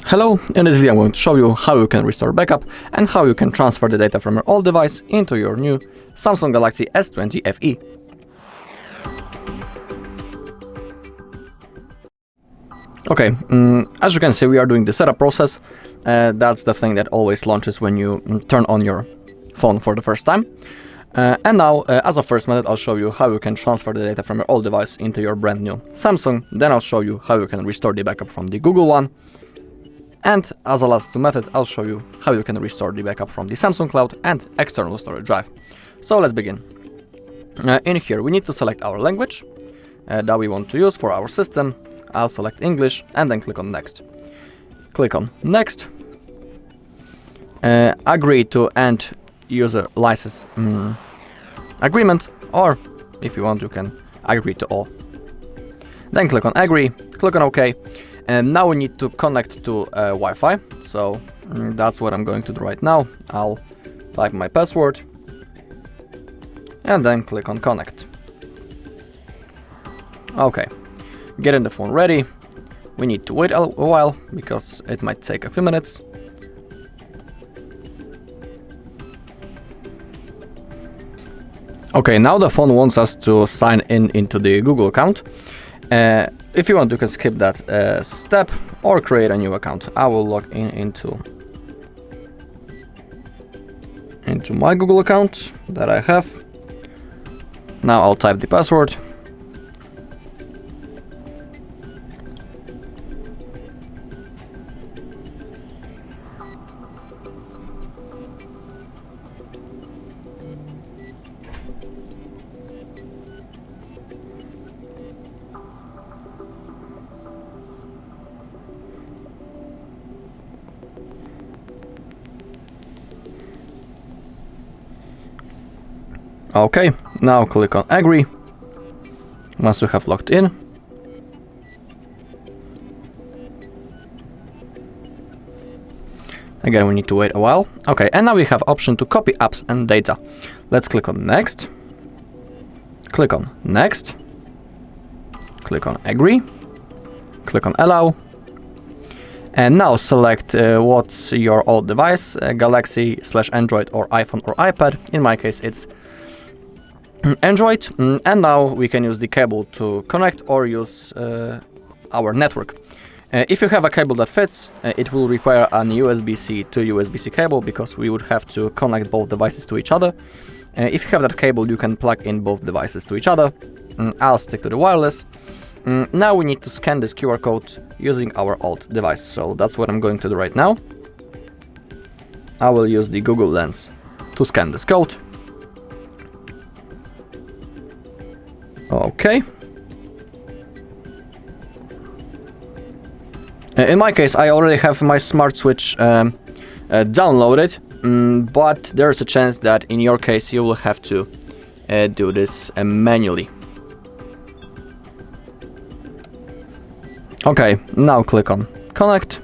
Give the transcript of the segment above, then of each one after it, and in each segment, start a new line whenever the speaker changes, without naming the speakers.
Hello, in this video I'm going to show you how you can restore backup and how you can transfer the data from your old device into your new Samsung Galaxy S20 FE. Okay, as you can see, we are doing the setup process. That's the thing that always launches when you turn on your phone for the first time. And now, as a first method, I'll show you how you can transfer the data from your old device into your brand new Samsung. Then I'll show you how you can restore the backup from the Google one. And as a last method, I'll show you how you can restore the backup from the Samsung Cloud and external storage drive. So let's begin. In here, we need to select our language that we want to use for our system. I'll select English and then click on Next. Click on Next. Agree to end user license agreement, or if you want, you can agree to all. Then click on Agree, click on OK. And now we need to connect to Wi-Fi, so that's what I'm going to do right now. I'll type my password and then click on Connect. Okay, getting the phone ready. We need to wait a while because it might take a few minutes. Okay, now the phone wants us to sign in into the Google account. If you want, you can skip that step or create a new account. I will log in into my Google account that I have. Now I'll type the password. Okay, now click on Agree once we have logged in. Again, we need to wait a while. Okay, and now we have option to copy apps and data. Let's click on Next. Click on Next. Click on Agree. Click on Allow. And now select what's your old device, Galaxy/Android or iPhone or iPad. In my case, it's Android, and now we can use the cable to connect or use our network. If you have a cable that fits, it will require an USB-C to USB-C cable because we would have to connect both devices to each other. If you have that cable, you can plug in both devices to each other. I'll stick to the wireless. Now we need to scan this QR code using our old device, so that's what I'm going to do right now. I will use the Google Lens to scan this code. Okay. In my case, I already have my smart switch downloaded, but there's a chance that in your case you will have to do this manually. Okay, now click on Connect.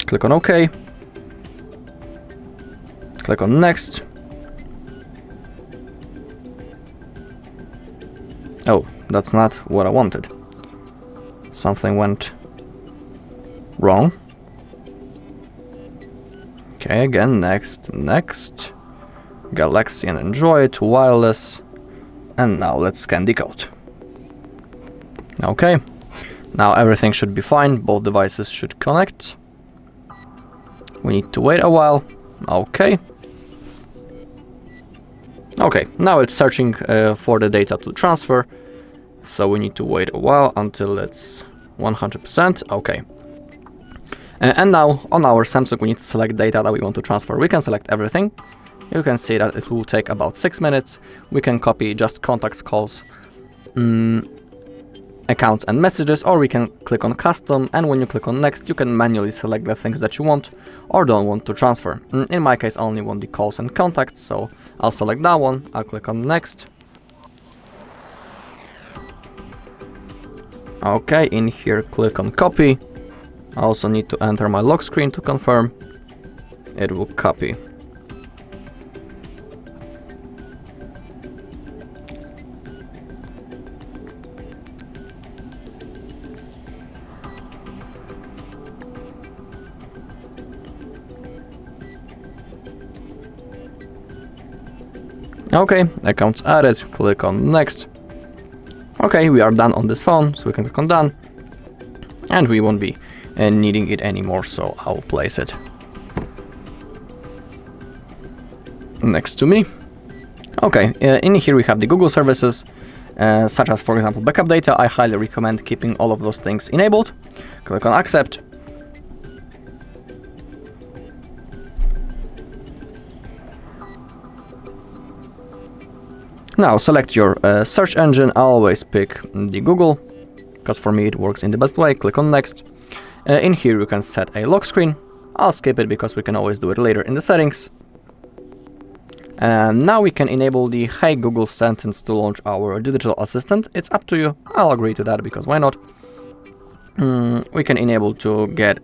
Click on OK. Click on Next. Oh, that's not what I wanted. Something went wrong. Okay, again, next. Galaxy and Android, wireless. And now let's scan the code. Okay, now everything should be fine. Both devices should connect. We need to wait a while. Okay. Okay, now it's searching for the data to transfer, so we need to wait a while until it's 100%. Okay. And now on our Samsung we need to select data that we want to transfer. We can select everything. You can see that it will take about 6 minutes. We can copy just contacts, calls, accounts and messages, or we can click on Custom, and when you click on Next you can manually select the things that you want or don't want to transfer. In my case, I only want the calls and contacts, so I'll select that one. I'll click on Next. Okay, in here click on Copy. I also need to enter my lock screen to confirm. It will copy. Okay, accounts added, click on next. Okay, we are done on this phone, so we can click on done. And we won't be needing it anymore, so I'll place it next to me. Okay, in here we have the Google services, such as, for example, backup data. I highly recommend keeping all of those things enabled. Click on accept. Now select your search engine. I always pick the Google, because for me it works in the best way. Click on next. In here you can set a lock screen. I'll skip it because we can always do it later in the settings. And now we can enable the Hey Google sentence to launch our digital assistant. It's up to you. I'll agree to that because why not? We can enable to get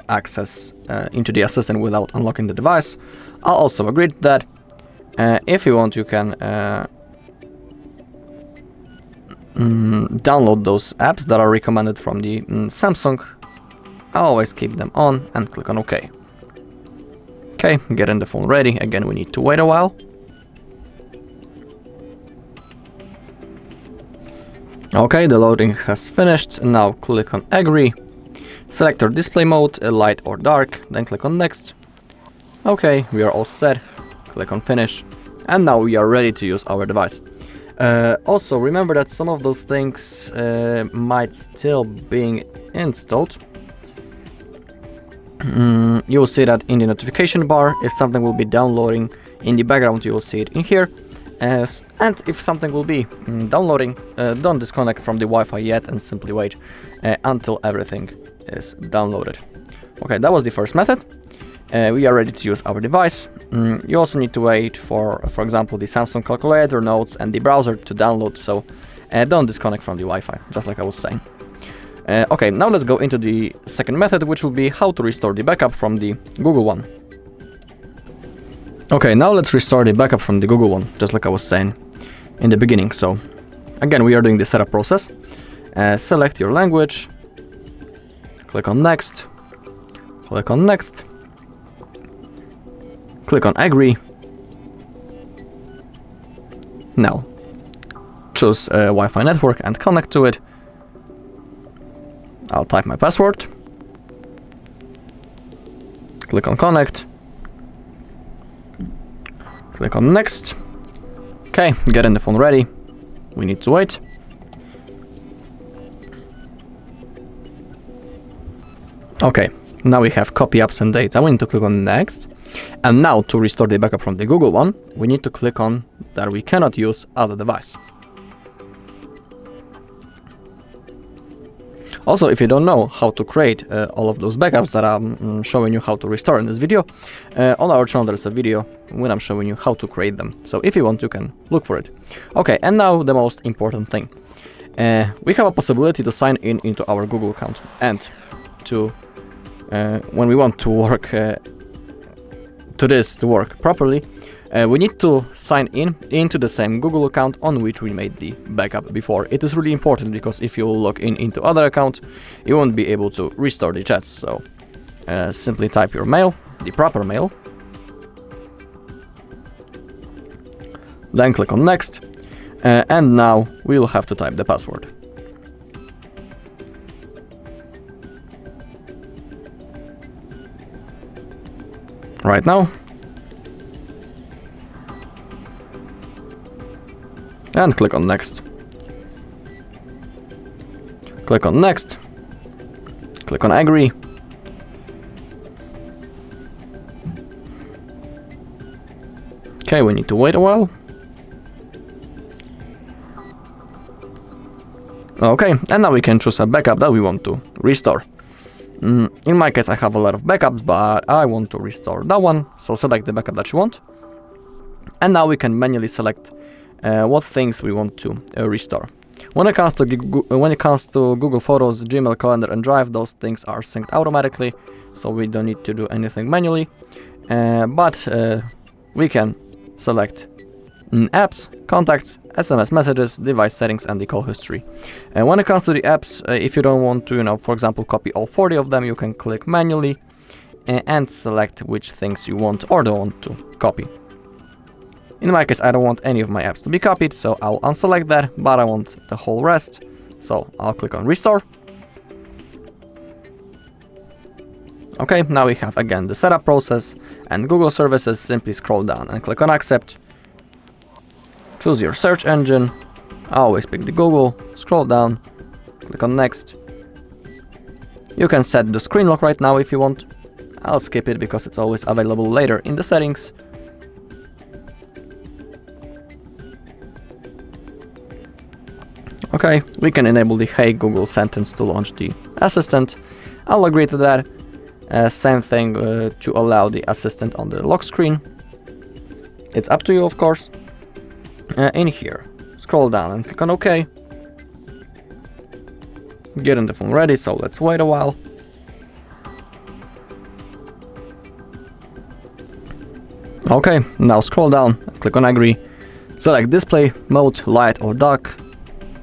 access into the assistant without unlocking the device. I'll also agree to that. If you want, you can download those apps that are recommended from the Samsung. I always keep them on and click on OK. Okay, getting the phone ready. Again, we need to wait a while. Okay, the loading has finished. Now click on agree. Select your display mode, light or dark, then click on next. Okay, we are all set. Click on finish. And now we are ready to use our device. Also, remember that some of those things might still be installed. You will see that in the notification bar. If something will be downloading in the background, you will see it in here. And if something will be downloading, don't disconnect from the Wi-Fi yet and simply wait until everything is downloaded. Okay, that was the first method. We are ready to use our device. You also need to wait for example, the Samsung calculator, notes, and the browser to download, so don't disconnect from the Wi-Fi, just like I was saying. Okay, now let's go into the second method, which will be how to restore the backup from the Google one. Okay, now let's restore the backup from the Google one, just like I was saying in the beginning. So again, we are doing the setup process. Select your language, click on next, click on next, click on agree. Now choose Wi-Fi network and connect to it. I'll type my password. Click on connect. Click on next. Okay, getting the phone ready. We need to wait. Okay, now we have copy apps and data. We need to click on next. And now to restore the backup from the Google one, we need to click on that we cannot use other device. Also, if you don't know how to create all of those backups that I'm showing you how to restore in this video, on our channel there's a video when I'm showing you how to create them. So if you want, you can look for it. Okay, and now the most important thing. We have a possibility to sign in into our Google account, and to when we want to work to work properly, we need to sign in into the same Google account on which we made the backup before. It is really important because if you log in into other account, you won't be able to restore the chats. So simply type your mail, the proper mail, then click on next, and now we will have to type the password. Right now. And click on next. Click on next. Click on agree. Okay, we need to wait a while. Okay, and now we can choose a backup that we want to restore. In my case, I have a lot of backups, but I want to restore that one. So select the backup that you want. And now we can manually select what things we want to restore. When it comes to Google Photos, Gmail, Calendar, and Drive, those things are synced automatically, so we don't need to do anything manually. But we can select apps, contacts, SMS messages, device settings, and the call history. And when it comes to the apps, if you don't want to, for example, copy all 40 of them, you can click manually and select which things you want or don't want to copy. In my case, I don't want any of my apps to be copied, so I'll unselect that, but I want the whole rest. So I'll click on restore. Okay, now we have again the setup process and Google services. Simply scroll down and click on accept. Choose your search engine. Always pick the Google. Scroll down, click on next. You can set the screen lock right now if you want. I'll skip it because it's always available later in the settings. Okay, we can enable the Hey Google sentence to launch the assistant. I'll agree to that. Same thing to allow the assistant on the lock screen. It's up to you, of course. In here, scroll down and click on OK. Getting the phone ready, so let's wait a while. Okay, now scroll down, click on agree. Select display, mode, light or dark.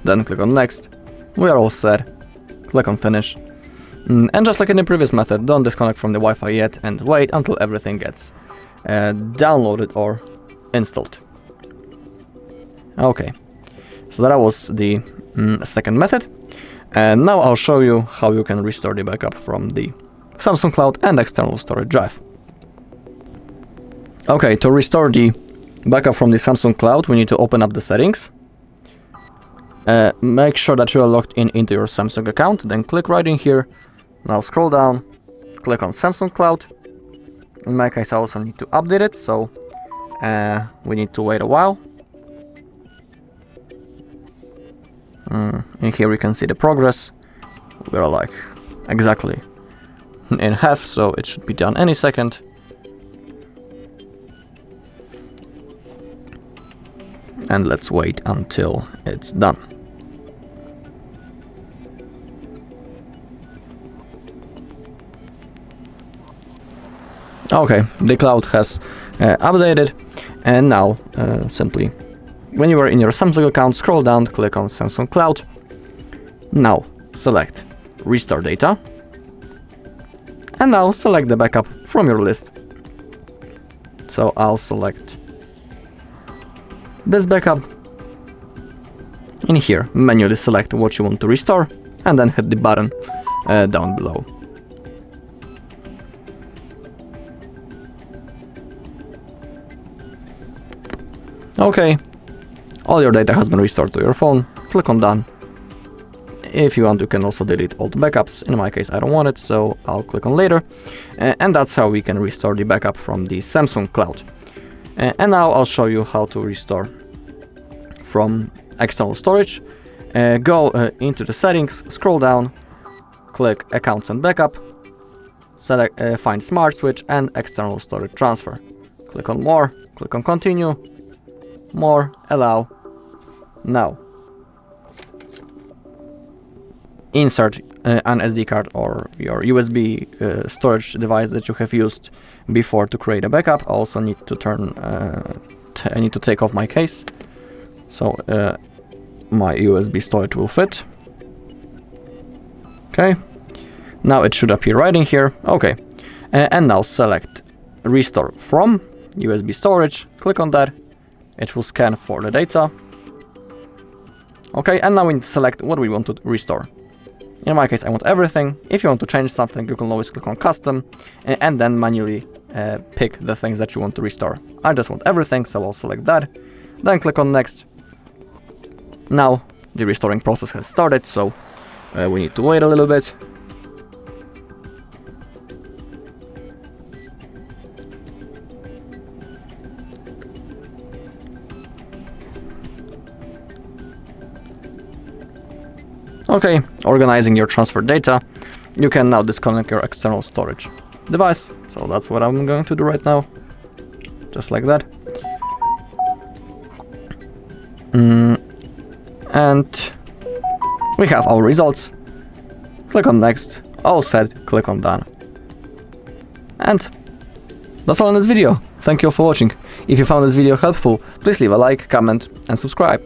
Then click on next. We are all set. Click on finish. And just like in the previous method, don't disconnect from the Wi-Fi yet and wait until everything gets downloaded or installed. Okay, so that was the second method. And now I'll show you how you can restore the backup from the Samsung Cloud and external storage drive. Okay, to restore the backup from the Samsung Cloud, we need to open up the settings. Make sure that you are logged into your Samsung account, then click right in here. Now scroll down, click on Samsung Cloud. In my case, I also need to update it, so we need to wait a while. In here we can see the progress. We're like exactly in half, so it should be done any second. And let's wait until it's done. Okay, the cloud has updated, and now simply when you are in your Samsung account, scroll down, click on Samsung Cloud. Now select Restore Data, and now select the backup from your list. So I'll select this backup. In here, manually select what you want to restore, and then hit the button down below. Okay, all your data has been restored to your phone. Click on Done. If you want, you can also delete all the backups. In my case, I don't want it, so I'll click on Later. And that's how we can restore the backup from the Samsung Cloud. And now I'll show you how to restore from external storage. Go into the settings, scroll down, click Accounts and Backup, select find Smart Switch and External Storage Transfer. Click on More, click on Continue, More, Allow. Now insert an SD card or your USB storage device that you have used before to create a backup. I also need to I need to take off my case, so my USB storage will fit. Okay, now it should appear right in here. Okay, and now select Restore from USB storage. Click on that. It will scan for the data. Okay, and now we need to select what we want to restore. In my case, I want everything. If you want to change something, you can always click on Custom and then manually pick the things that you want to restore. I just want everything, so I'll select that. Then click on Next. Now the restoring process has started, so we need to wait a little bit. Okay, organizing your transfer data, you can now disconnect your external storage device. So that's what I'm going to do right now, just like that. And we have our results. Click on Next, all set, click on Done. And that's all in this video. Thank you for watching. If you found this video helpful, please leave a like, comment and subscribe.